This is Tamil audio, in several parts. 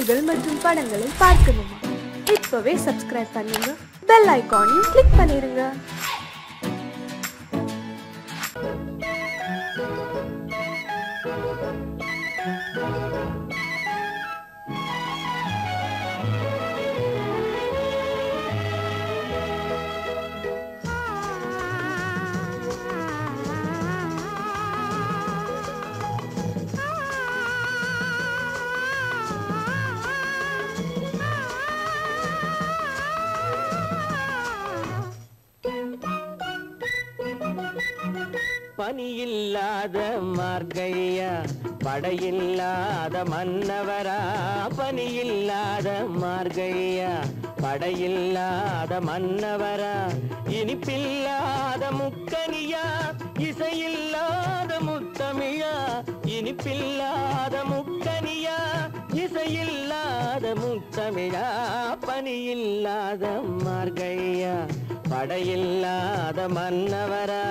பாடல்கள் மற்றும் படங்களை பார்க்கணுமா? இப்பவே சப்ஸ்கிரைப் பண்ணுங்க, பெல் ஐகானையும் கிளிக் பண்ணிருங்க. பனியில்லாத மார்கழியா, படையில்லாத மன்னவரா. பனியில்லாத மார்கழியா, படையில்லாத மன்னவரா. இனிப்பில்லாத முக்கனியா, இசையில்லாத முத்தமிழா. இனிப்பில்லாத முக்கனியா, இசையில்லாத முத்தமிழா. பனியில்லாத மார்கழியா, படையில்லாத மன்னவரா.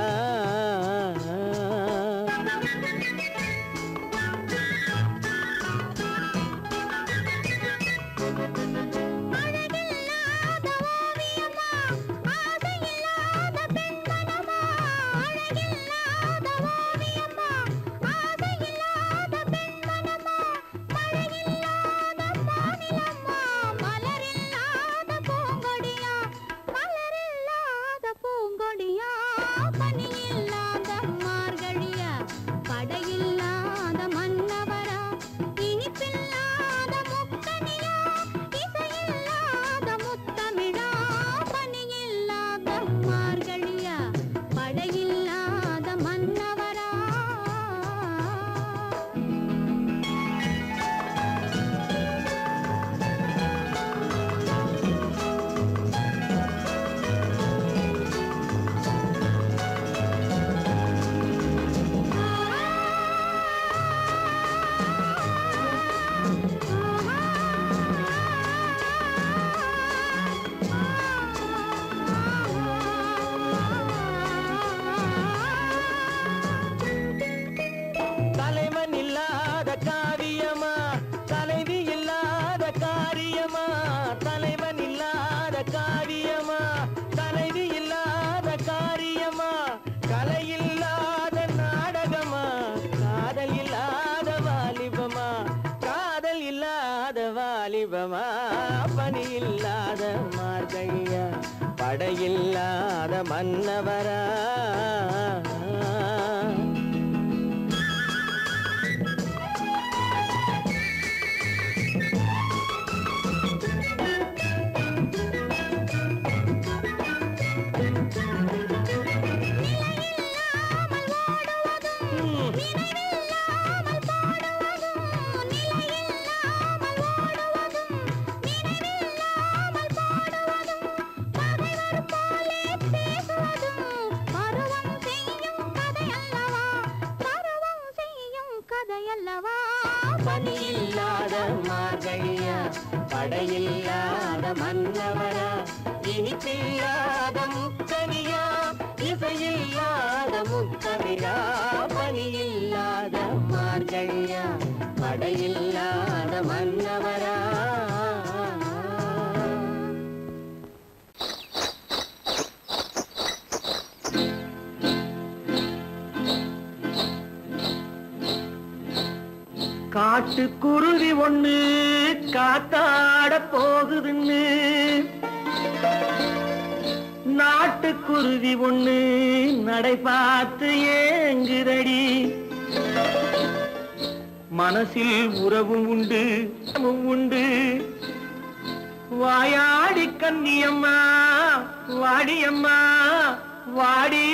பனியில்லாத மார்கழியா, படையில்லாத மன்னவரா. பனியில்லாத மார்கழியா, படையில்லாத மன்னவரா. இனிப்பில்லாத முக்கனியா, இசையில்லாத முத்தமிழா. பனியில்லாத மார்கழியா, படையில்லாத மன்னவரா. காட்டுக்குருவி ஒண்ணு காத்தாட போகுதுன்னு, நாட்டுக்குருவி ஒண்ணு நடை பார்த்து ஏங்குதடி. மனசில் உறவும் உண்டு உண்டு. வாயாடி கன்னியம்மா வாடியம்மா வாடி.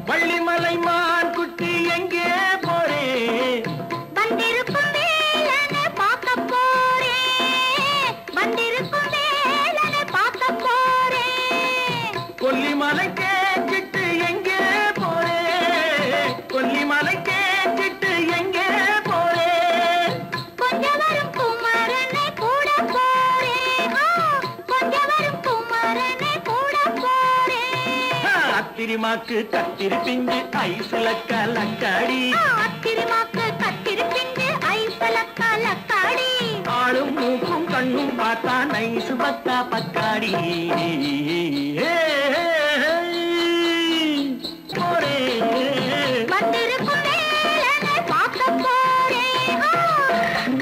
வள்ளிமலை மான் குட்டி எங்கே போறே? வந்திருக்கும் வேலனை பார்க்க போறேன். வந்திருக்கும் வேலனை பார்க்க போறேன். கொல்லிமலை கேட்டுட்டு எங்கே போறே? கொல்லிமலை கேட்டுட்டு எங்கே போறே? கொஞ்சம் வரும் குமரனை கூட போறேன். கொஞ்சம் வரும் குமரனை கூட போறேன். அத்திரிமாக்கு கத்திரி பிஞ்சு ஐசுல கலக்காடி அத்திரிமாக்கு கத்திரி பிஞ்சு ஐசுல கலக்காடி ஆளும் மூக்கும் கண்ணும் பார்த்தா நைசு பத்தா பக்காடி வந்திருக்கும் வேலனை பார்க்க போறேன்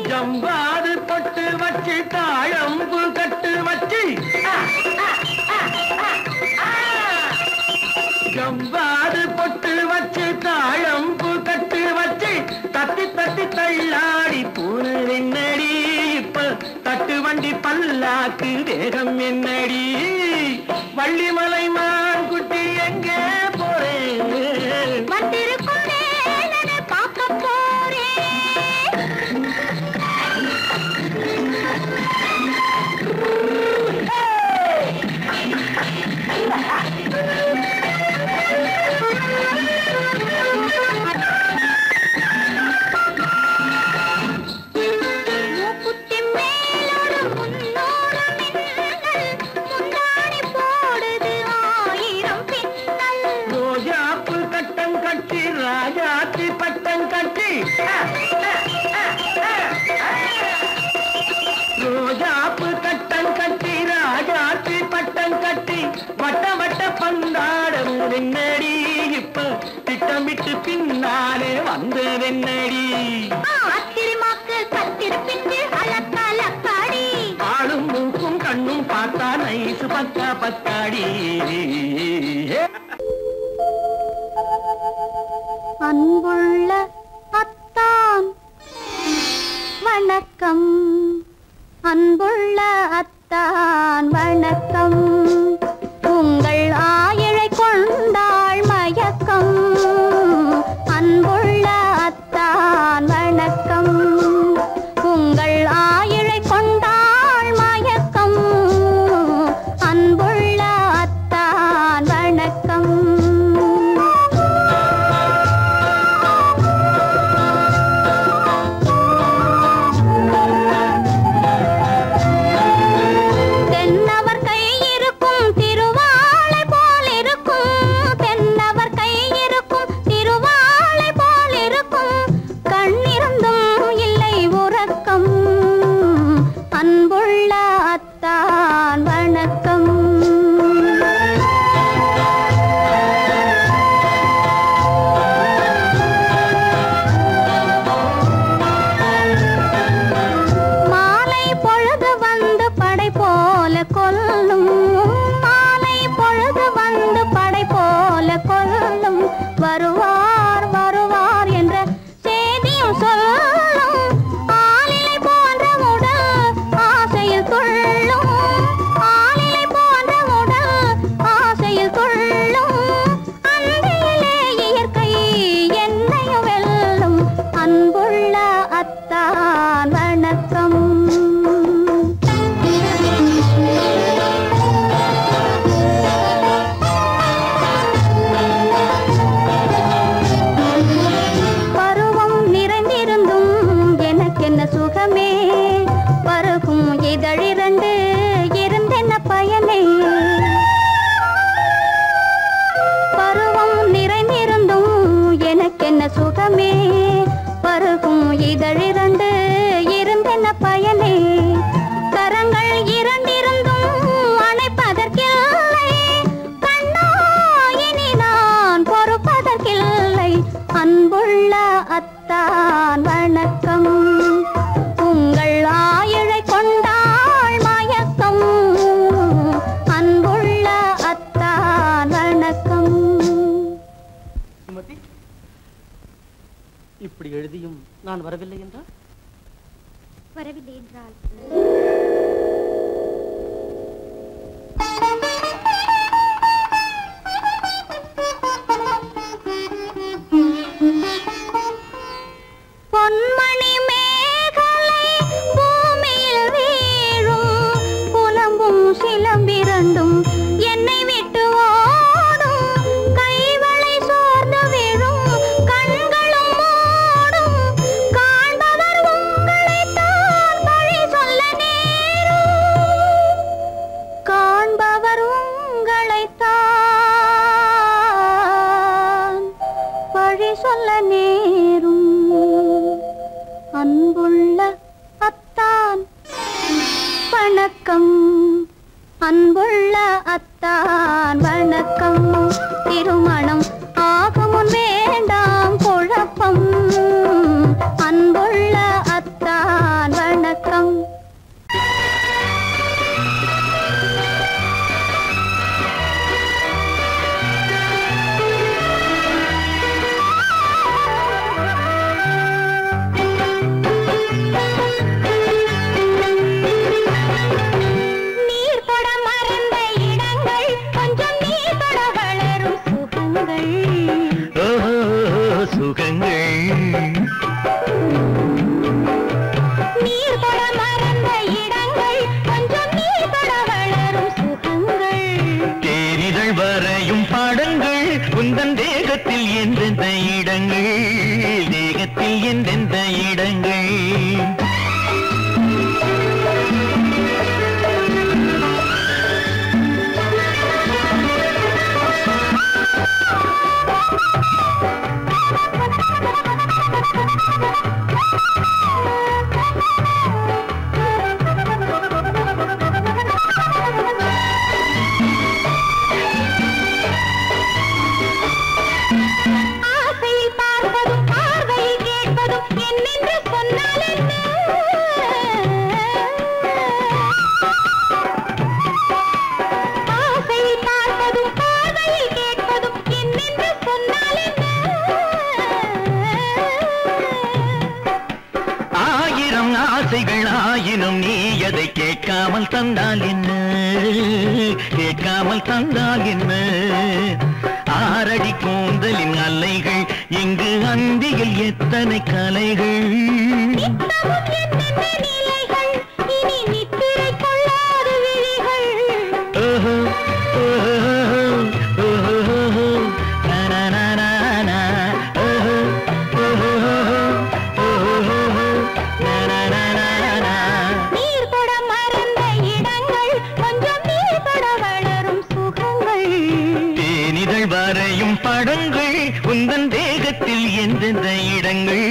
ஜம்பாது பொட்டு வச்சு தாழம்பு கட்டு வச்சு ஜம்பாது பொட்டு வச்சு தாழம்பு கட்டு வச்சு தட்டி தட்டி தள்ளாடி பூனு என்னடி இப்ப தட்டு வண்டி பல்லாக்கு வேகம் என்னடி வள்ளிமலை மான் குட்டி எங்கே போறேன் வந்திருக்கும் வேலனை பார்க்க போறேன் மூக்குத்தி மேலோடு முன்னோடு மின்னல் முந்தாடி போடுது ஆயிரம் பின்னல் ரோஜாப்பு கட்டம் கட்டி ராஜாத்தி பட்டம் கட்டி ரோஜாப்பு கட்டம் கட்டி ராஜாத்தி பட்டம் கட்டி வட்ட வட்ட பந்தாடம் வெண்ணடி இப்ப திட்டமிட்டு பின்னாலே வந்து வெண்ணடி அத்திரிமாக்கு கத்திரி பிஞ்சு அலக்காடி ஆளும் மூக்கும் கண்ணும் பார்த்தா நைசு பக்கா பத்தாடி அன்புள்ள அத்தான் வணக்கம் அன்புள்ள அத்தான் வணக்கம் உங்கள் ஆயிழை கொண்டாள் மயக்கம் அன்புள்ள அத்தான் வணக்கம் உங்கள் ஆயிழை கொண்டாள் மயக்கம் அன்புள்ள அத்தான் வணக்கம் தென்னவர் கை இருக்கும் திருவாளை போல் இருக்கும் தென்னவர் கை இருக்கும் திருவாளை போல் இருக்கும் கண்ணிருந்தும் இல்லை உறக்கம் அன்புள்ள அத்தான் வணக்கம் மாலை பொழுது வந்து படை போல கொல்லும் மாலை பொழுது வந்து படை போல கொல்லும் வருவார் வருவார் என்ற செய்தியும் சொல்லும் ஆளிலை போன்ற உடல் ஆசையில் துள்ளும் ஆளிலை போன்ற உடல் ஆசையில் துள்ளும் அன்பிலே இயற்கை என்னையும் வெல்லும் அன்புள்ள அத்தான் வணக்கம் பருவம் நிறைந்திருந்தும் எனக்கென்ன சுகமே பருகும் இதழிரண்டு இருந்தென்ன பயனே பருவம் நிறைந்திருந்தும் எனக்கென்ன சுகமே பருகும் இதழிரண்டு இருந்தென்ன பயனே கரங்கள் இரண்டிருந்தும் அணைப்பதற்கில்லை கண்ணா இனி நான் பொறுப்பதற்கில்லை அன்புள்ள அத்தான் வணக்கம் உங்கள் ஆயிழை கொண்டாள் மயக்கம் அன்புள்ள அத்தான் வணக்கம் சுமதி இப்ப இப்படி எழுதியும் நான் வரவில்லை என்றால் வரவில்லை என்றால் பொன்மணி மேகலை பூமியில் வீழும் புலம்பும் சிலம்பிரண்டும் என்னை விட்டு ஓடும் கைவளை சோர்ந்து விழும் கண்களும் மூடும் காண்பவர் உங்களைத்தான் பழி சொல்ல நேரும் காண்பவர் உங்களைத்தான் பழி சொல்ல நேரும் அன்புள்ள அத்தான் வணக்கம் அன்புள்ள அத்தான் வணக்கம் திருமணம் ஆகும் முன் வேண்டாம் குழப்பம் அன்புள்ள அத்தான் வணக்கம் கேட்காமல் தந்தால் என்ன ஆரடி கூந்தலின் அலைகள் இங்கு அந்தியில் எத்தனை கலைகள் எந்தெந்த இடங்கள்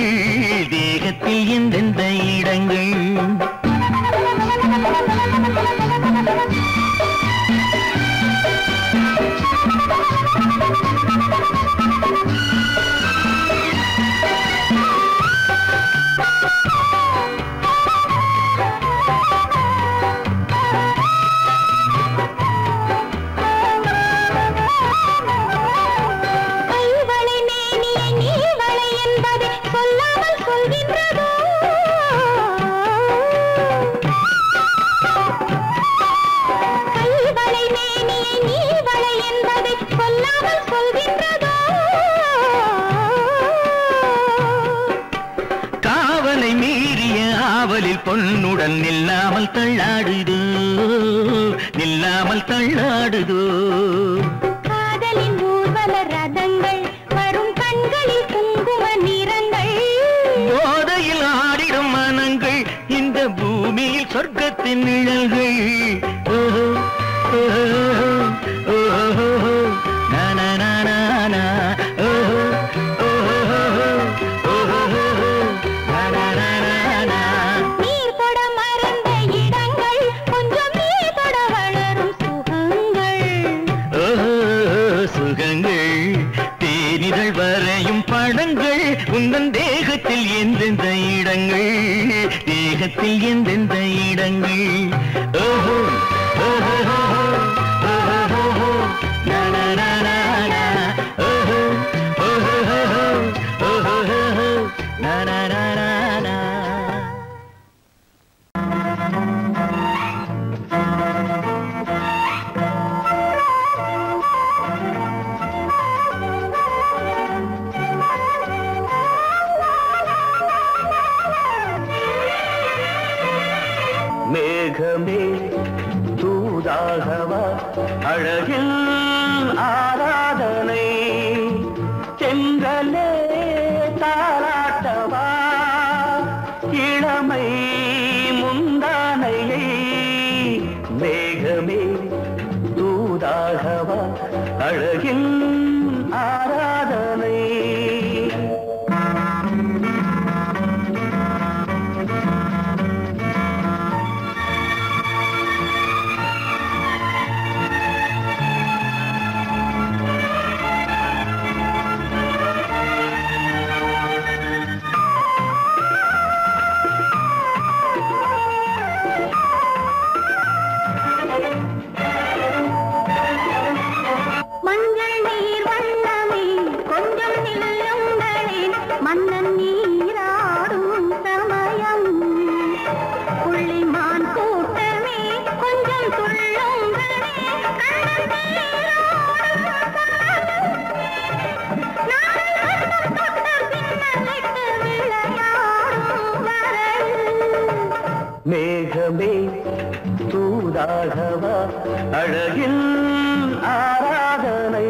தேகத்தில் எந்தெந்த இடங்கள் பொன்னுடன் நில்லாமல் தள்ளாடுதோ காதலின் ஊர்வல ரதங்கள் வரும் கண்களில் குங்கும நிறங்கள் போதையில் ஆடிடும் மனங்கள் இந்த பூமியில் சொர்க்கத்தின் நிழல்கள் தேகத்தில் எந்தெந்த இடங்கள் ஓஹோ மேகமே தூதாகவா அழகில் ஆராதனை செங்கலே தாராட்டவா இளமை முந்தானையை மேகமே தூதாகவா அழகில் ஆராதனை மன்னன் நீராடும் சமயம் புள்ளிமான் கூட்டமே கொஞ்சம் துள்ளுங்களே மேகமே தூதாகவா அழகில் ஆராதனை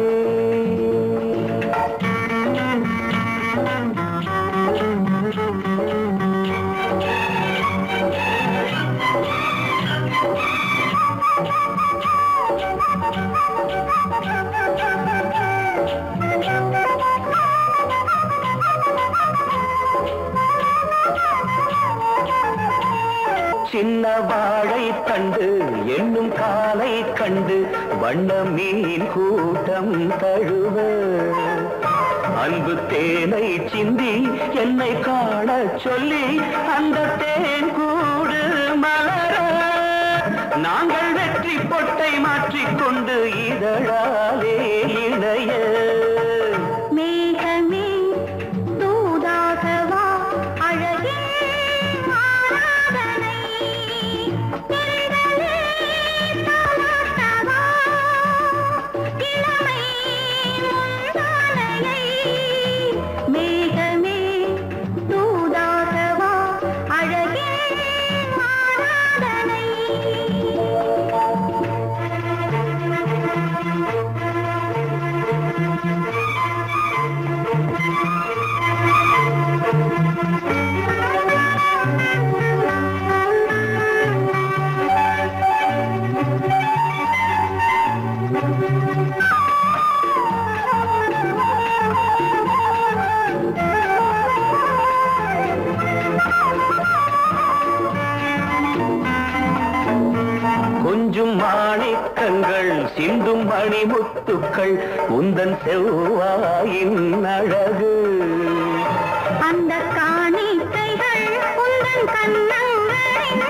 சின்ன வாழை தண்டு என்னும் காலை கண்டு வண்ண மீன் கூட்டம் தழுவ அன்பு தேனை சிந்தி என்னை காண சொல்லி அந்த தேன் கூடு மலர நாங்கள் வெற்றி பொட்டை மாற்றிக்கொண்டு இதழாலே இணைய மேகமே தூதாகவா அழகே ஆராதனை செங்கலே தாலாட்டவா இளமை முந்தானையை மேகமே தூதாகவா அழகே ஆராதனை கொஞ்சம் மாணிக்கங்கள் சிந்தும் மணிமுத்துக்கள் உந்தன் செவ்வாயின் அழகு அந்த காணிக்கைகள் உந்தன் கண்ணங்களின்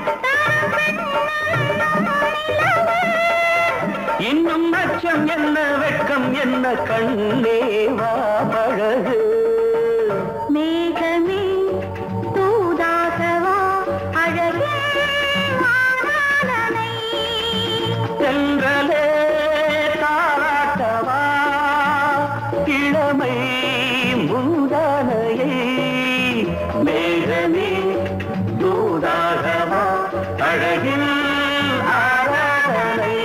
இன்னும் அச்சம் என்ன வெட்கம் என்ன கண்ணேவா பழகு மேகமே தூதாகவா அழகே ஆராதனை செங்கலே தாராட்டவா இளமை முந்தானையை மேகமே தூதாகவா அழகில் ஆராதனை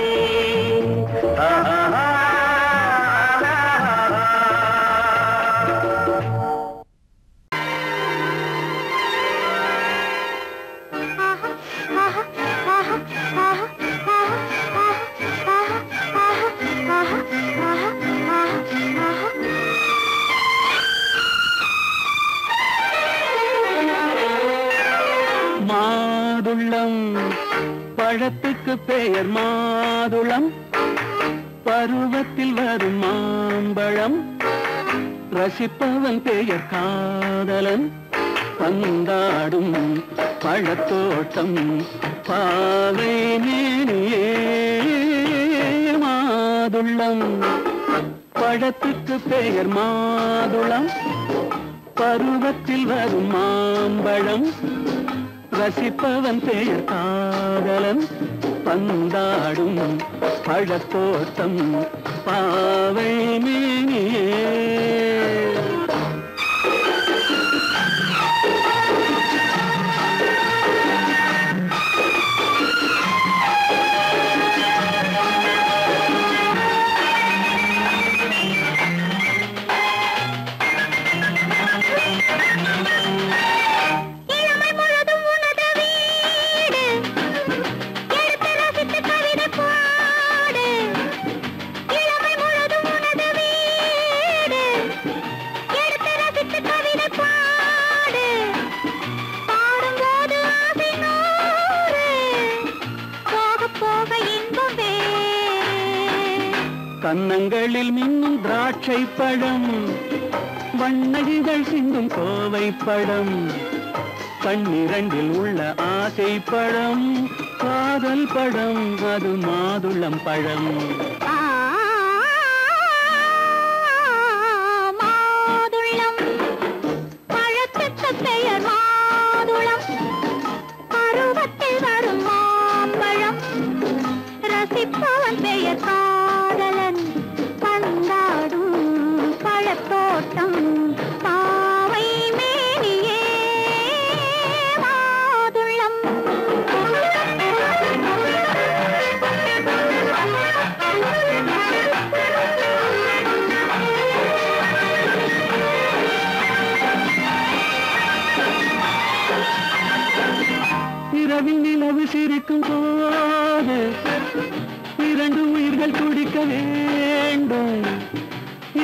மாதுளம் பழத்துக்கு பெயர் மாதுளம் பருவத்தில் வரும் மாம்பழம் ரசிப்பவன் பெயர் காதலன் பந்தாடும் பழத்தோட்டம் பாவை மேனியே மாதுளம் பழத்துக்கு பெயர் மாதுளம் பருவத்தில் வரும் மாம்பழம் ரசிப்பவன் பெயர் காதலன் பந்தாடும் பழத்தோட்டம் பாவை மேனியே கன்னங்களில் மின்னும் திராட்சை பழம், வண்ணகிகள் சிந்தும் கோவை பழம், கண்ணிரண்டில் உள்ள ஆசை பழம், காதல் பழம், அது மாதுளம் பழம். மாதுளம் பழத்துக்கு பெயர் மாதுளம், பருவத்தில் வரும் மாம்பழம், ரசிப்பவன் பெயர் காதலன், பந்தாடும் பழத்தோட்டம், பாவை மேனியே மாதுளம். இரவில் நிலவு சிரிக்கும் போது இரண்டு உயிர்கள் துடிக்க வேண்டும்.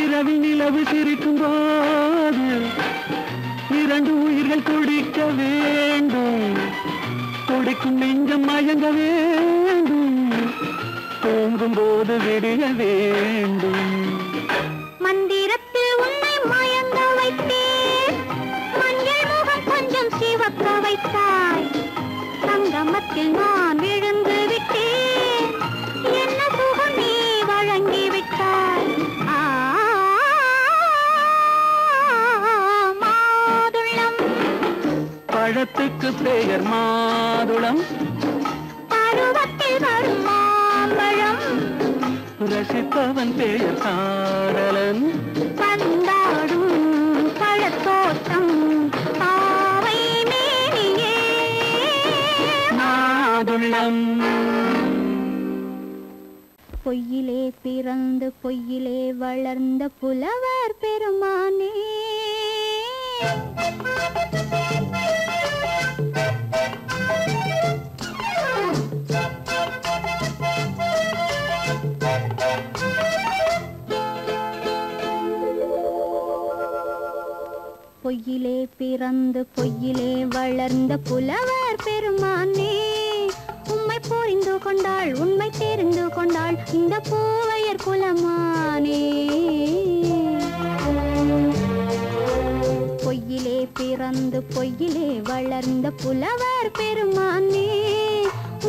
இரவில் நிலவு சிரிக்கும் போது இரண்டு உயிர்கள் துடிக்க வேண்டும். துடிக்கும் நெஞ்சம் மயங்க வேண்டும், தூங்கும் போது விடிய வேண்டும். மந்திரத்தில் உன்னை மயங்க வைத்தேன், மஞ்சள் முகம் கொஞ்சம் சிவக்க வைத்தாய், சங்கமத்தில் நான் விழுந்து விட்டேன், என்ன சுகம் நீ வழங்கி விட்டாய். மாதுளம் பழத்துக்கு பெயர் மாதுளம், பருவத்தில் வரும் மாம்பழம், ரசிப்பவன் பெயர் காதலன், பந்தாடும் பழத்தோட்டம், பாவை மேனியே மாதுளம். பொய்யிலே பிறந்து பொய்யிலே வளர்ந்த புலவர் பெருமானே, பொய்யிலே பிறந்து பொய்யிலே வளர்ந்த புலவர் பெருமானே, உம்மை புரிந்து கொண்டாள் உண்மை தெரிந்து கொண்டாள் இந்த பூவையர் குலமானே. பொய்யிலே பிறந்து பொய்யிலே வளர்ந்த புலவர் பெருமானே,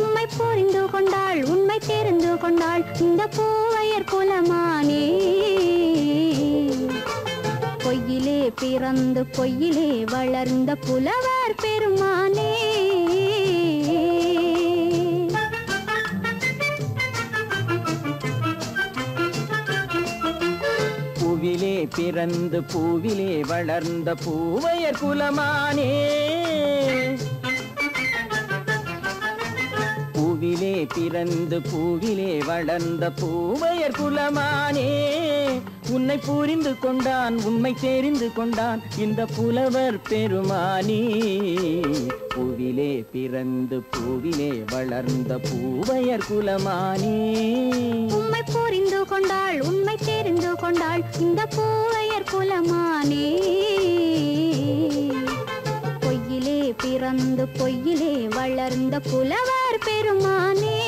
உம்மை புரிந்து கொண்டாள் உண்மை தெரிந்து கொண்டாள் இந்த பூவையர் குலமானே. பொய்யிலே பிறந்து பொய்யிலே வளர்ந்த புலவர் பெருமானே. பூவிலே பிறந்து பூவிலே வளர்ந்த பூவையர் குலமானே, பூவிலே பிறந்து பூவிலே வளர்ந்த பூவையர் குலமானே, உன்னை புரிந்து கொண்டான் உண்மை தெரிந்து கொண்டான் இந்த புலவர் பெருமானே. பூவிலே பிறந்து பூவிலே வளர்ந்த பூவையர் குலமானே, உம்மை புரிந்து கொண்டாள் உண்மை தெரிந்து கொண்டாள் இந்த பூவையர் குலமானே. பொய்யிலே பிறந்து பொய்யிலே வளர்ந்த புலவர் பெருமானே.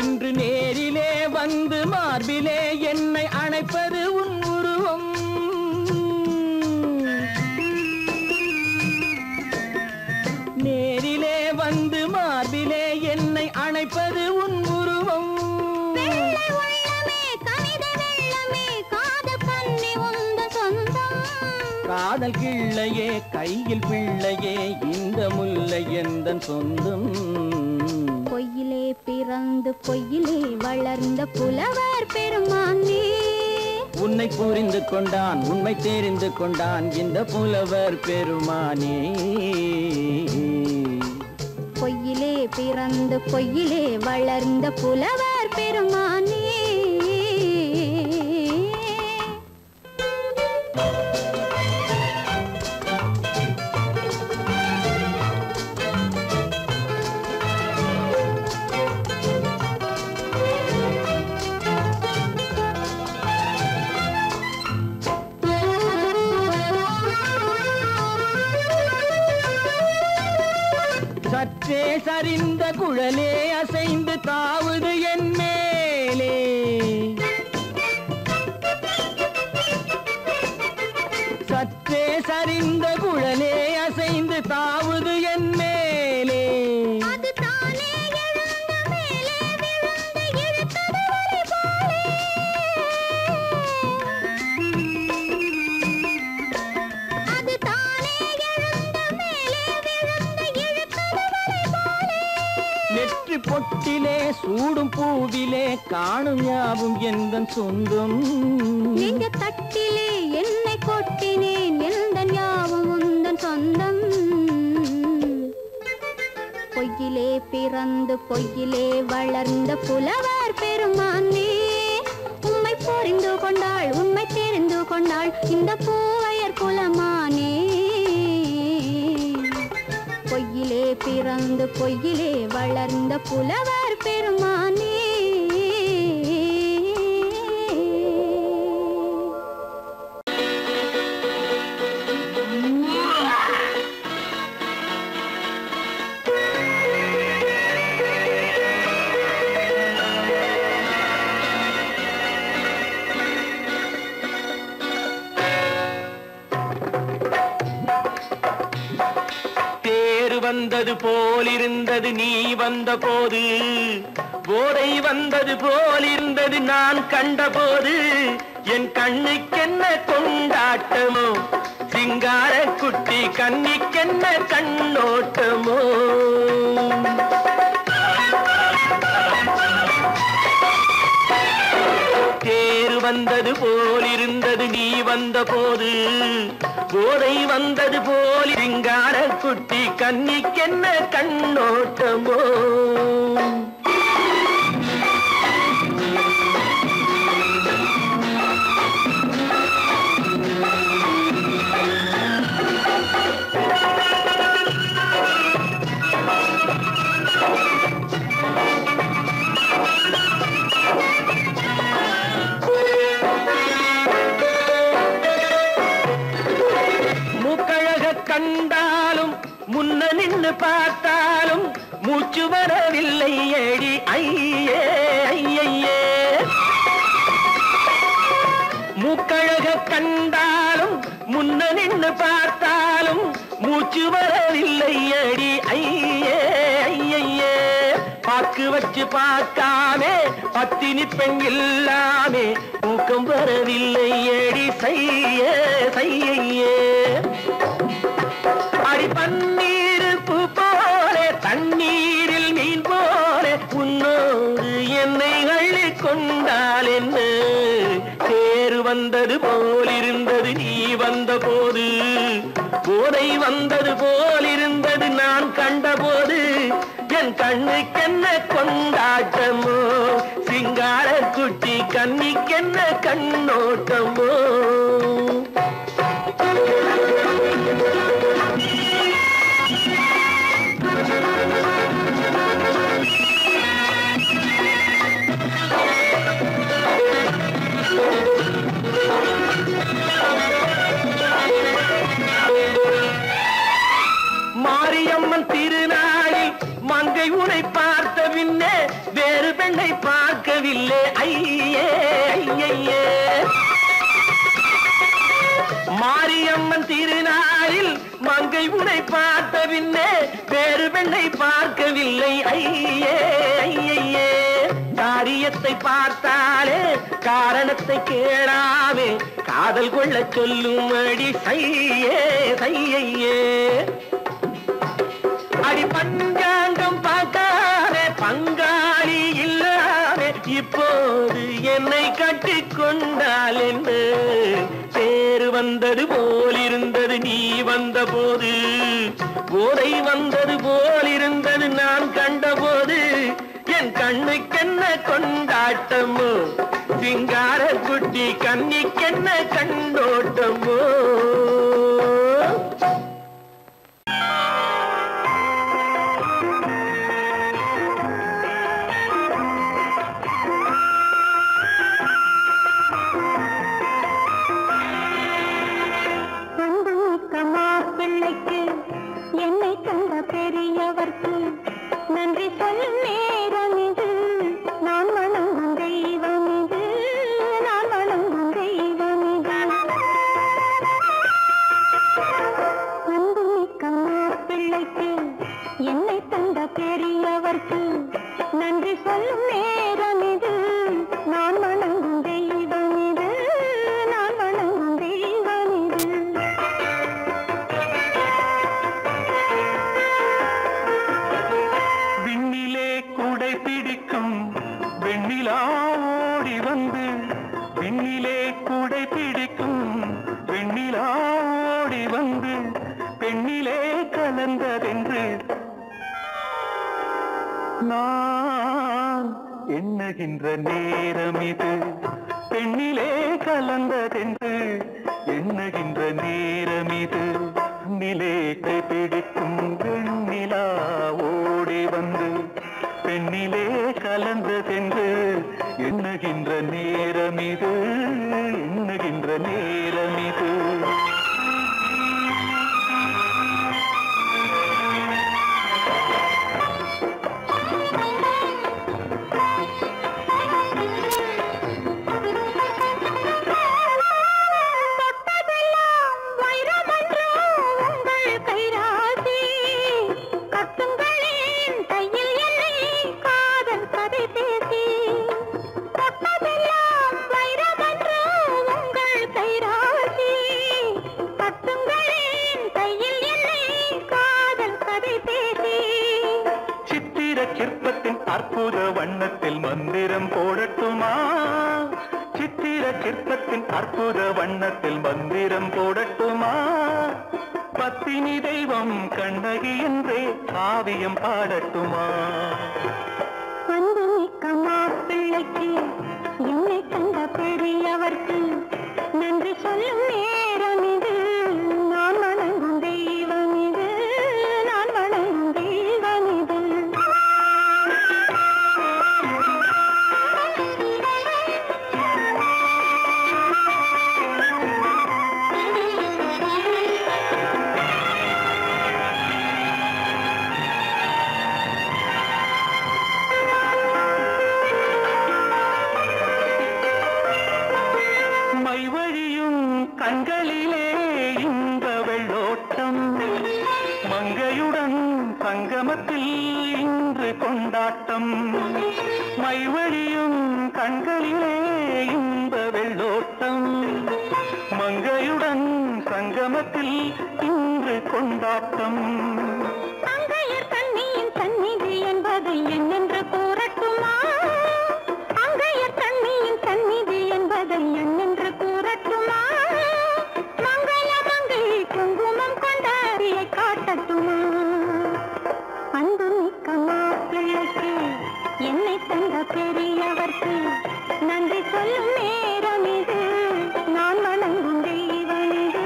இன்று நேரிலே வந்து மார்பிலே என்னை அணைப்பது உன் உருவம். நேரிலே வந்து மார்பிலே என்னை அணைப்பது உன் உருவம். காதல் கிள்ளையே கையில் பிள்ளையே இந்த முல்லை எந்தன் சொந்தம். பொய்யிலே பிறந்து பொய்யிலே வளர்ந்த புலவர் பெருமானே, உன்னை புரிந்து கொண்டான் உண்மை தெரிந்து கொண்டான் இந்த புலவர் பெருமானே. பொய்யிலே பிறந்து பொய்யிலே வளர்ந்த புலவர் பெருமானே. சற்றே சரிந்த குழலே அசைந்து தாவுது என் மேலே. சற்றே சரிந்த குழலே அசைந்து தாவுது என் மேலே. அது தானே எழுந்த மேலே விழுந்து இழுத்தது வலை போலே. அது தானே எழுந்த மேலே விழுந்து இழுத்தது வலை போலே. நெற்றி பொட்டிலே சூடும் பூவிலே காணும் யாவும் எந்தன் சொந்தம். நெஞ்ச தட்டிலே என்னை கொட்டினேன் எந்தன் யாவும் உந்தன் சொந்தம். பொய்யிலே பிறந்து பொய்யிலே வளர்ந்த புலவர் பெருமானே. உம்மை புரிந்து கொண்டாள் உண்மை தெரிந்து கொண்டாள் இந்த பூவையர் குலமானே. பொய்யிலே பிறந்து பொய்யிலே வளர்ந்த புலவர் பெருமானே. வந்தது போலிருந்தது நீ வந்த போது, போதை வந்தது போலிருந்தது நான் கண்டபோது. என் கண்ணுக்கென்ன கொண்டாட்டமோ, சிங்கார குட்டி கண்ணிக்கென்ன கண்ணோட்டமோ. தேர் வந்தது போலிருந்தது நீ வந்த போது, போதை வந்தது போல் சிங்கார குட்டி கண்ணிக்கென்ன கண்ணோட்டமோ. கண்டாலும் முன்ன நின்று பார்த்தாலும் மூச்சு வரவில்லை ஏடி ஐயே ஐயே. மூக்கழக கண்டாலும் முன்ன நின்று பார்த்தாலும் மூச்சு வரவில்லை ஏடி ஐயே ஐயே. பாக்கு வச்சு பார்க்காமே பத்தினி பெண் இல்லாமே தூக்கம் வரவில்லை ஏடி செய்ய செய்யே. அடி பன்னீர் பூ போலே தண்ணீரில் மீன் போலே உன்னோடு என்னை அள்ளி கொண்டால் என்ன. தேர் வந்தது போலிருந்தது நீ வந்த போது, போதை வந்தது போலிருந்தது நான் கண்டபோது. என் கண்ணுக்கென்ன கொண்டாட்டமோ, சிங்கார குட்டி கண்ணிக்கென்ன கண்ணோட்டமோ. மாரியம்மன் திருநாளில் மங்கை உனை பார்த்த பின்னே வேறு பெண்ணை பார்க்கவில்லை ஐயே ஐயே. மாரியம்மன் திருநாளில் மங்கை உனை பார்த்த பின்னே வேறு பெண்ணை பார்க்கவில்லை ஐயே ஐயே. காரியத்தை பார்த்தாலே காரணத்தை கேளாமே காதல் கொள்ள சொல்லும் அடி சையே சையே. அடி பஞ்சாங்கம் பார்க்காதே பங்காளி இல்லாமே இப்போது என்னை கட்டிக் கொண்டால் என்ன. வந்தது போலிருந்தது நீ வந்த போது, போதை வந்தது போலிருந்தது நான் கண்டபோது, என் கண்ணுக்கென்ன கொண்டாட்டமோ, சிங்கார குட்டி கண்ணிக்கென்ன கண்டோட்டமோ. பிள்ளைக்கு என்னை கண்ட பெரியவர்க்கு நன்றி சொல்லும் நேரம் இது, நான் வணங்கும் தெய்வம் இது, நான் வணங்கும் தெய்வம் இது. அன்புமிக்க பிள்ளைக்கு என்னை தந்த பெரியவர்க்கு நன்றி சொல்லும் நேரம் இது, நான் வணங்கும் தெய்வம் இது, நான் வணங்கும் தெய்வம் இது. கூடை பிடிக்கும் வெண்ணிலா ஓடி வந்து, விண்ணிலே கூடை பிடிக்கும் வெண்ணிலா ஓடி வந்து, பெண்ணிலே கலந்ததென்று நான் எண்ணுகின்ற நேரம் இது, பெண்ணிலே கலந்ததென்று எண்ணுகின்ற நேரம் இது. நிலேக்கை பிடிக்கும் வெண்ணிலா ஓடி வந்து, பெண்ணிலே கலந்ததென்று எண்ணுகின்ற நேரம் இது, எண்ணுகின்ற நேரம் இது. அற்புத வண்ணத்தில் மந்திரம் போடட்டுமா, சித்திர சிற்பத்தின் அற்புத வண்ணத்தில் மந்திரம் போடட்டுமா, பத்தினி தெய்வம் கண்ணகி என்றே காவியம் பாடட்டுமா. அன்புமிக்க மாப்பிள்ளைக்கு என்னை கண்ட பெரியவர்க்கு நன்றி சொல்லும் நேரம் இது, நான் வணங்கும் தெய்வம் இது, நான் வணங்கும் தெய்வம் இது. கண்களிலே இந்த வெள்ளோட்டம், மங்கையுடன் சங்கமத்தில் இன்று கொண்டாட்டம். மைவழியும் கண்களிலே இந்த வெள்ளோட்டம், மங்கையுடன் சங்கமத்தில் இன்று கொண்டாட்டம். அங்கையர் கண்ணியின் சந்நிதி என்பதை என்னென்று கூறட்டுமா, அங்கையர் கண்ணியின் சந்நிதி என்பதை என்னென்று கூறட்டுமா, குங்குமம் கொண்டாடியை காட்டட்டுமா. அன்புமிக்க மாப்பிள்ளைக்கு என்னை தந்த பெரியவர்க்கு நன்றி சொல்லும் நேரம் இது, நான் வணங்கும் தெய்வம் இது,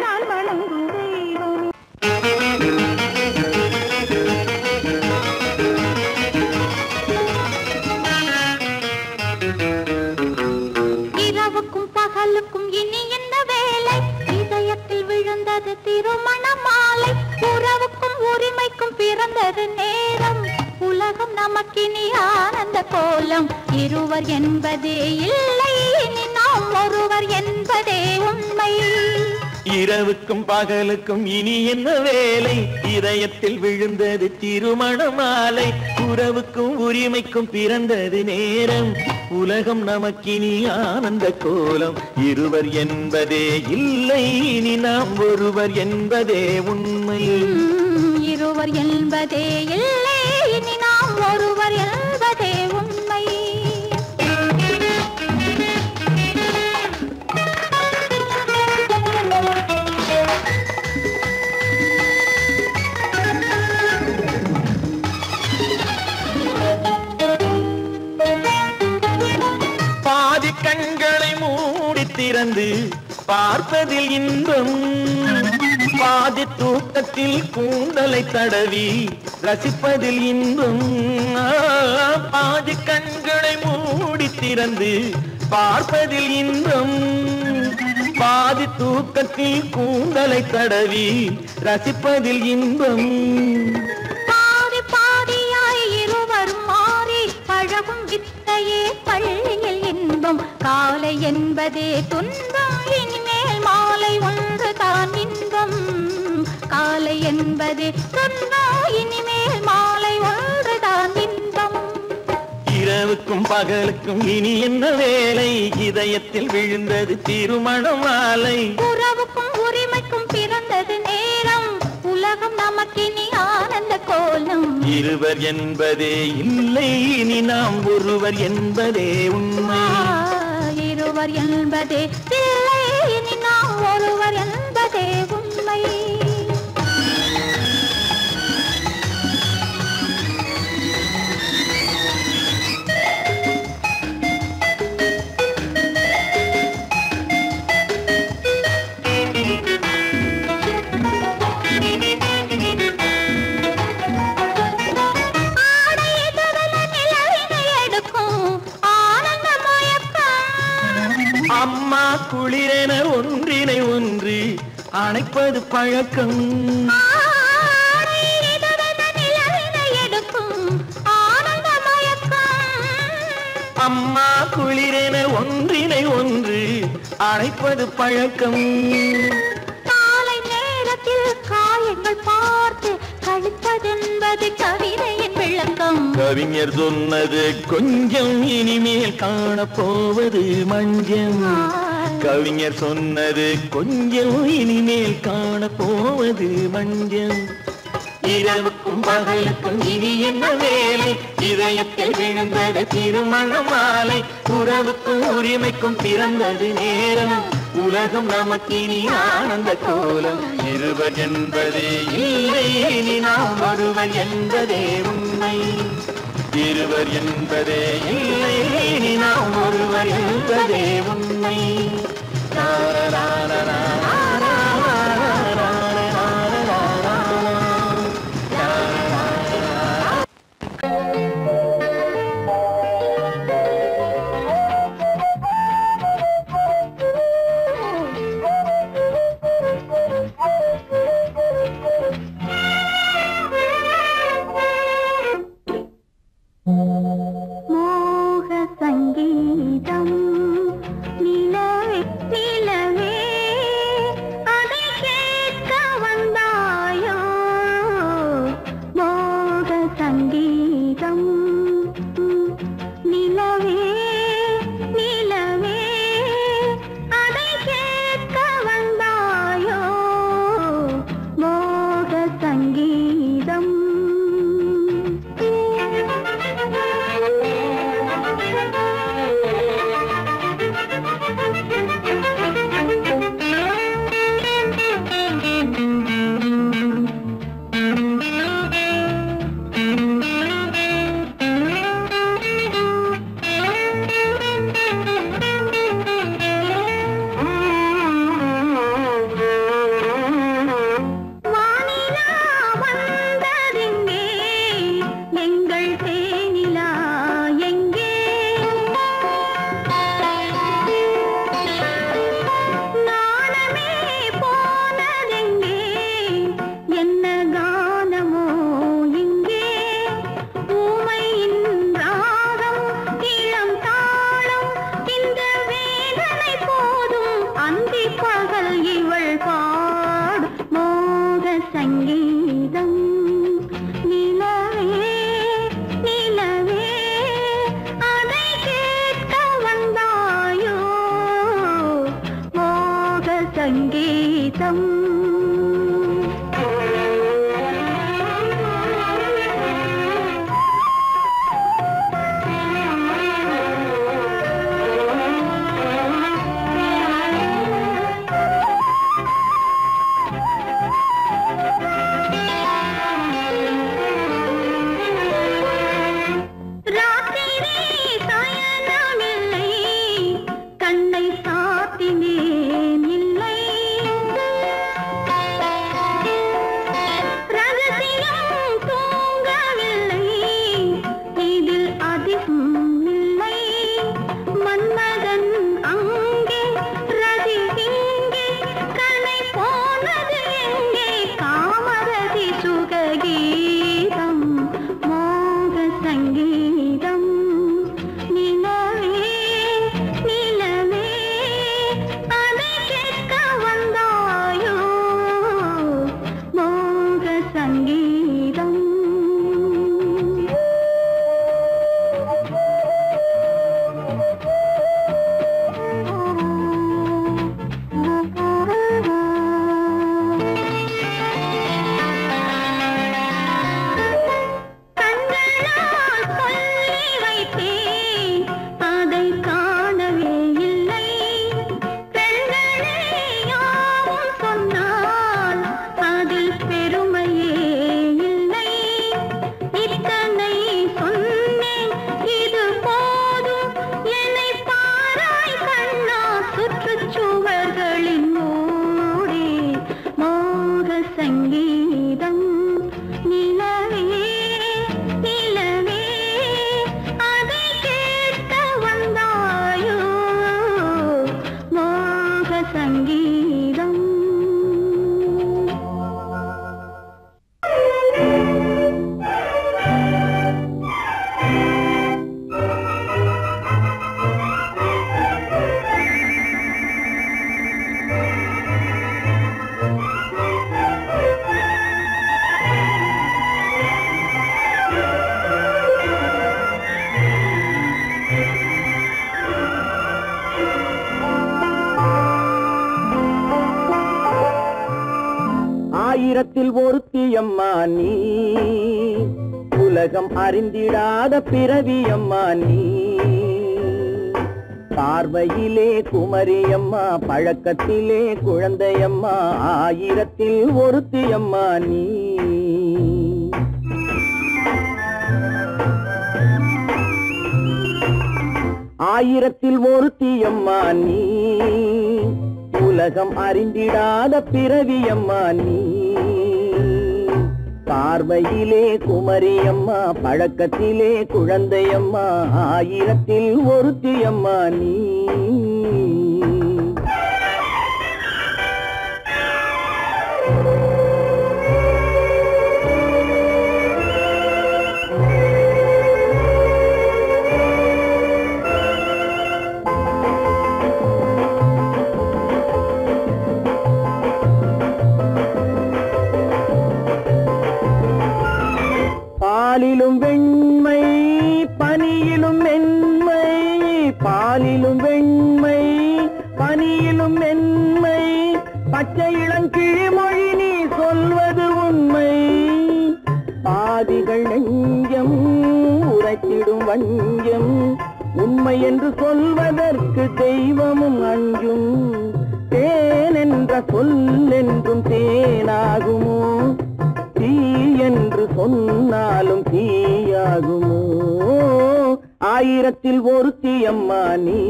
நான் வணங்கும் தெய்வம். இரவுக்கும் பகலுக்கும் இனி என்ன வேலை, இதயத்தில் விழுந்தது திருமண மாலை, உறவுக்கும் உரிமைக்கும் பிறந்தது நேரம், உலகம் நமக்கினி ஆனந்த கோலம், இருவர் என்பதே இல்லை இனி நாம் ஒருவர் என்பதே உண்மை. இரவுக்கும் பகலுக்கும் இனி என்ன வேலை, இதயத்தில் விழுந்தது திருமண மாலை, உறவுக்கும் உரிமைக்கும் பிறந்தது நேரம், உலகம் நமக்கினி ஆனந்த கோலம், இருவர் என்பதே இல்லை இனி நாம் ஒருவர் என்பதே உண்மை. இருவர் என்பதே இல்லை இனி நாம் ஒருவர் என்பதே உண்மை. திறந்து பார்ப்பதில் இன்பம் பாதி தூக்கத்தில் கூந்தலை தடவி ரசிப்பதில் இன்பம் பாதி கண்களை மூடி திறந்து பார்ப்பதில் இன்பம் பாதி தூக்கத்தில் கூந்தலை தடவி ரசிப்பதில் இன்பம் பாதி பாதியாய் இருவரும் மாறி பழகும் வித்தையே பள்ளியில் இன்பம் காலை என்பதே துன்பம் இனிமேல் மாலை ஒன்று தான் இன்பம் காலை என்பதே துன்பம் இனிமேல் மாலை ஒன்று தான் இன்பம் இரவுக்கும் பகலுக்கும் இனி என்ன வேலை இதயத்தில் விழுந்தது திருமண மாலை உறவுக்கும் உரிமைக்கும் பிறந்தது நேரம் உலகம் நமக்கினி ஆனந்த கோலம் இருவர் என்பதே இல்லை இனி நாம் ஒருவர் என்பதே உண்மை இருவர் என்பதே இல்லை இனி நாம் ஒருவர் என்பதே உண்மை அம்மா குளிரென ஒன்றினை ஒன்று அணைப்பது பழக்கம் அம்மா குளிரென ஒன்றினை ஒன்று அணைப்பது பழக்கம் காலை நேரத்தில் காயங்கள் பார்த்து கழிப்பதென்பது கவிதையின் விளக்கம் கவிஞர் சொன்னது கொஞ்சம் இனிமேல் காணப்போவது மஞ்சம் கவிஞர் சொன்னது கொஞ்சம் இனிமேல் காணப்போவது மஞ்சம் இரவுக்கும் பகலுக்கும் இனி என்ன வேலை இதயத்தில் விழுந்தது திருமண மாலை உறவுக்கும் உரிமைக்கும் பிறந்தது நேரம் உலகம் நமக்கினி ஆனந்த கோலம் இருவர் என்பதே இல்லை இனி நாம் ஒருவர் என்பதே உண்மை இருவர் என்பதே இல்லை இனி நாம் ஒருவர் என்பதே உண்மை கண்ணை சாத்தினே சங்கீதம். ஆயிரத்தில் ஒருத்தியம்மா நீ, உலகம் அறிந்திடாத பிறவியம்மா நீ. பார்வையிலே குமரியம்மா, பழக்கத்திலே குழந்தையம்மா, ஆயிரத்தில் ஒருத்தியம்மா நீ. ஆயிரத்தில் ஒருத்தியம்மா நீ, உலகம் அறிந்திடாத பிறவியம்மா நீ. பார்வையிலே குமரியம்மா, பழக்கத்திலே குழந்தையம்மா, ஆயிரத்தில் ஒருத்தியம்மா நீ. பாலிலும் வெண்மை, பனியிலும் மென்மை, பாலிலும் வெண்மை, பனியிலும் மென்மை, பச்சை இளங்கிழிமொழி நீ சொல்வது உண்மை. பாதிகள் நெஞ்சம் உரைத்திடும் வஞ்சம், உண்மை என்று சொல்வதற்கு தெய்வமும் அஞ்சும். தேன் என்ற சொல் என்றும் தேனாகுமோ, தீ என்று சொன்னாலும் தீயாகுமோ. ஆயிரத்தில் ஒருத்தியம்மா நீ,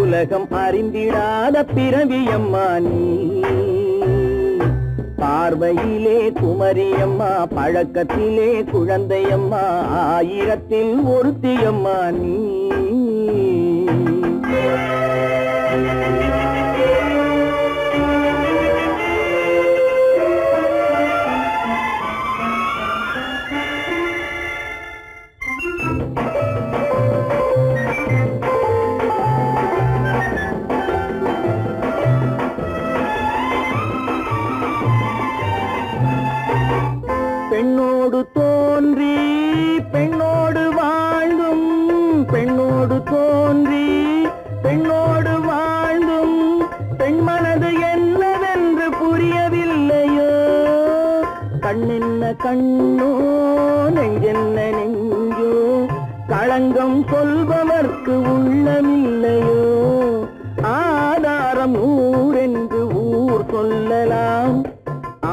உலகம் அறிந்திடாத பிறவியம்மா நீ. பார்வையிலே குமரியம்மா, பழக்கத்திலே குழந்தையம்மா, ஆயிரத்தில் ஒருத்தியம்மா நீ. பெண்ணோடு தோன்றி பெண்ணோடு வாழ்ந்தும், பெண்ணோடு தோன்றி பெண்ணோடு வாழ்ந்தும், பெண் மனது என்னவென்று புரியவில்லையோ. கண்ணென்ன கண்ணோ, நெஞ்சென்ன நெஞ்சோ, களங்கம் சொல்பவர்க்கு உள்ளமில்லையோ. ஆதாரம் நூறென்று ஊர் சொல்லலாம்,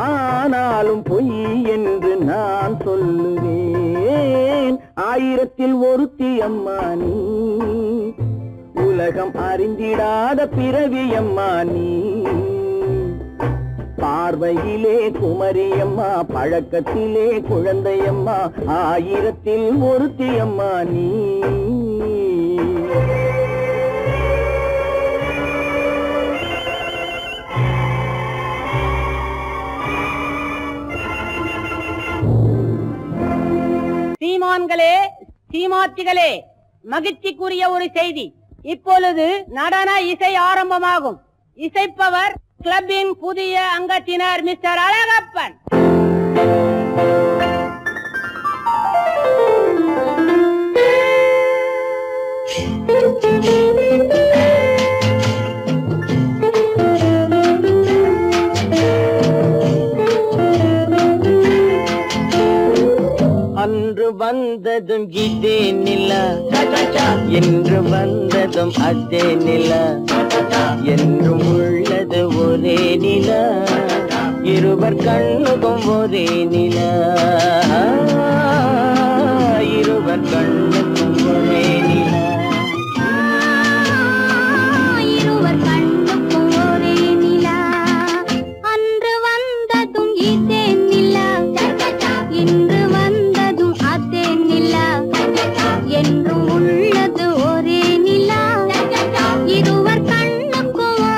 ஆனாலும் பொய் என்று நான் சொல்லுவேன். ஆயிரத்தில் ஒருத்தியம்மா நீ, உலகம் அறிந்திடாத பிறவியம்மா நீ. பார்வையிலே குமரியம்மா, பழக்கத்திலே குழந்தையம்மா, ஆயிரத்தில் ஒருத்தியம்மா நீ. சீமான்களே, சீமாத்திகளே, மகிழ்ச்சிக்குரிய ஒரு செய்தி. இப்பொழுது நடன இசை ஆரம்பமாகும். இசைப்பவர் கிளப்பின் புதிய அங்கத்தினர் மிஸ்டர் அழகப்பன். அன்று வந்ததும் இதே நிலா, என்று வந்ததும் அதே நிலா, என்றும் உள்ளது ஒரே நிலா, இருவர் கண்ணுக்கும் ஒரே நிலா, இருவர் கண்ணுக்கும் ஒரே நிலா. இருவர் கண்ணுக்கும் ஒரே நிலா, அன்று வந்ததும் இதே நிலா, இன்று வந்ததும் அதே நிலா, என்றும் உள்ளது ஒரே நிலா, இருவர் கண்ணுக்கும்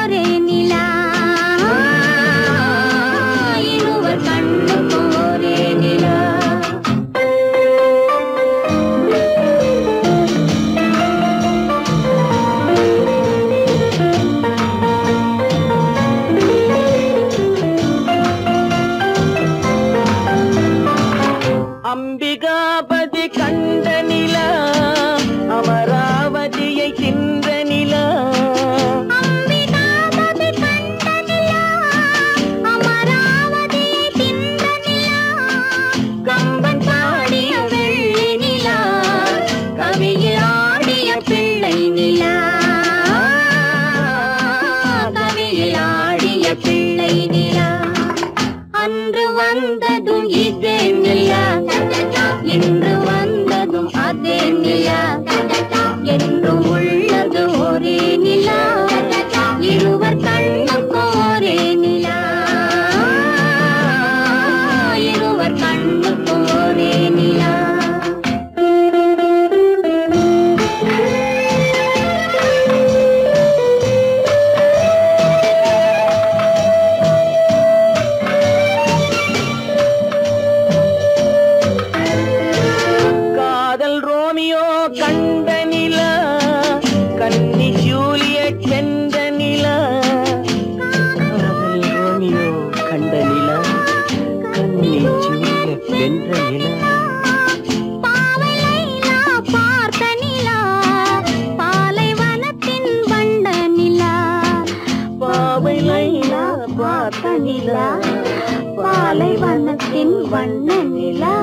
வண்ண நிலா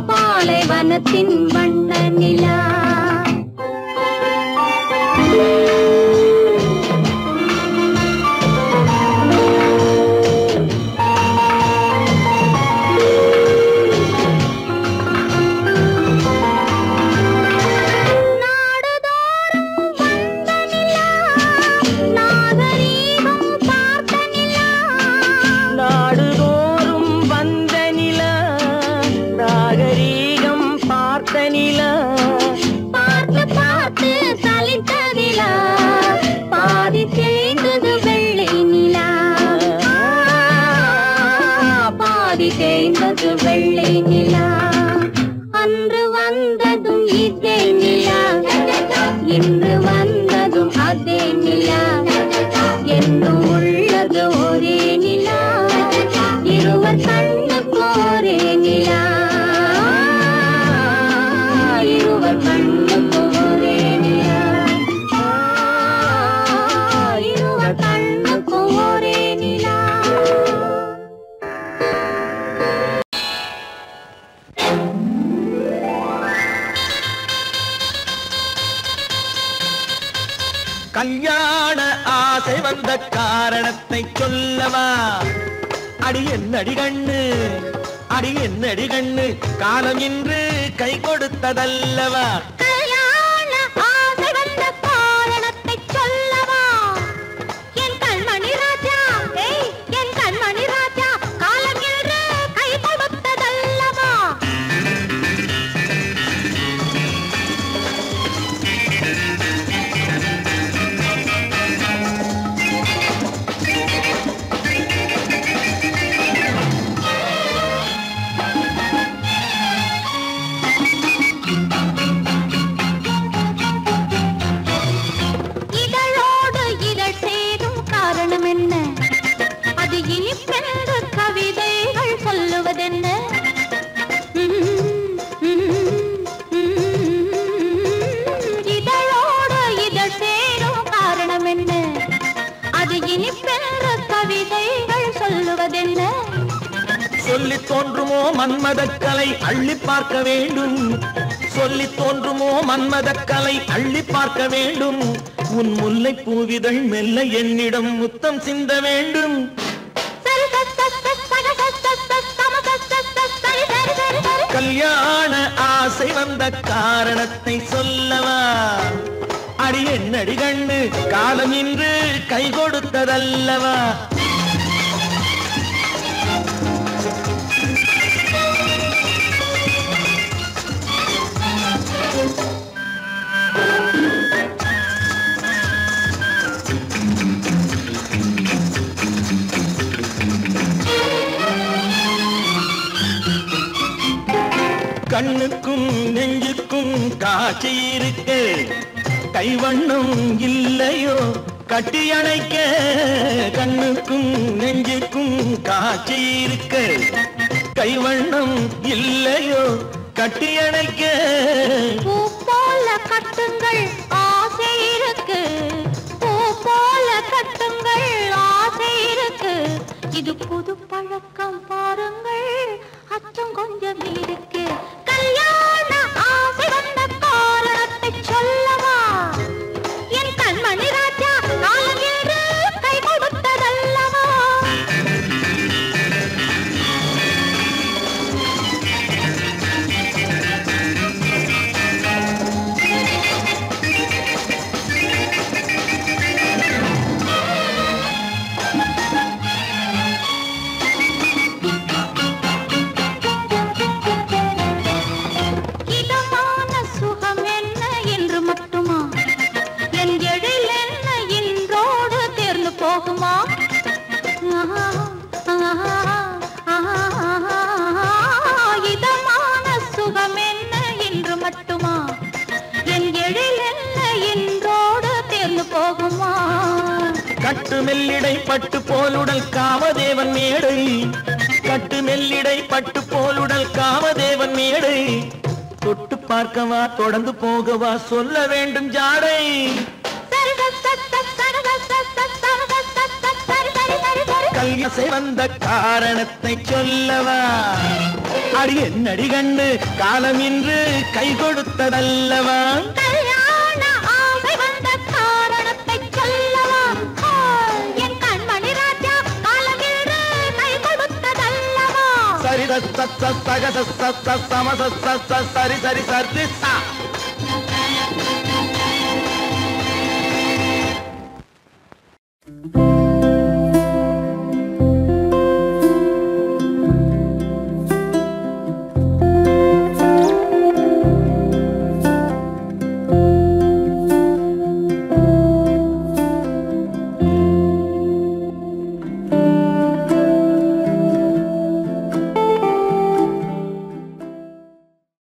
பாலைவனத்தின் வண்ண நிலா வெள்ளை நிலா அன்று வந்ததும் இதே நிலா இன்று வந்ததும் அதே நிலா என்னும் உள்ளது ஒரே நிலா இருவர் கண்ணுக்கு ஒரே நிலா இருவர் கண்ணுக்கு ஒரே நிலா இருவர் கண்ணுக்கு ஒரே நிலா கல்யாண ஆசை வந்த காரணத்தை சொல்லவா அடி என்னடி கண்ணு அடி என்னடி கண்ணு காலம் இன்று கை கொடுத்ததல்லவா கல்யாண ஆசை வந்த காரணத்தை சொல்லவா என் கண்மணி ராஜா என் கண்மணி ராஜா காலம் இன்று கை கொடுத்ததல்லவா சொல்லி தோன்றுமோ மன்மதக்கலை அள்ளி பார்க்க வேண்டும் சொல்லி தோன்றுமோ மன்மதக்கலை அள்ளி பார்க்க வேண்டும் உன் முல்லை பூவிதழ் மெல்ல என்னிடம் முத்தம் சிந்த வேண்டும் கல்யாண ஆசை வந்த காரணத்தை சொல்லவா அடி என்னடி கண்ணு காலம் இன்று கை கொடுத்ததல்லவா கண்ணுக்கும் நெஞ்சுக்கும் காட்சி இருக்கு கைவண்ணம் இல்லையோ கட்டி அணைக்க கண்ணுக்கும் நெஞ்சுக்கும் காட்சி இருக்கு கைவண்ணம் இல்லையோ கட்டி அணைக்க பூ போல கட்டுங்கள் ஆசை இருக்கு பூ போல கட்டுங்கள் ஆசை இருக்கு இது புது பழக்கம் பாருங்கள் அச்சம் கொஞ்சம் இருக்கு கல்யாண ஆசை வந்த காரணத்தை சொல்லவா என் கண்மணி ராஜா காலம் என்று கை கொடுத்ததல்லவா இதமான சுகம் என்ன என்று மட்டுமா என் எழில் என்ன என்றோடு தேர்ந்து போகுமா கட்டு மெல்லிடை பட்டு போலுடல் காமதேவன் மேடை கட்டு மெல்லிடை பட்டு போலுடல் காமதேவன் மேடை தொட்டு பார்க்கவா தொடர்ந்து போகவா சொல்ல வேண்டும் ஜாடை ஆசை வந்த காரணத்தை சொல்லவா அடி என்னடி கண்டு காலம் இன்று கை கொடுத்ததல்லவா கல்யாண ஆசை வந்த காரணத்தை சொல்லவா என் கண்மணி ராஜா காலம் இன்று கை கொடுத்ததல்லவா சரி சக சரி சரி சரி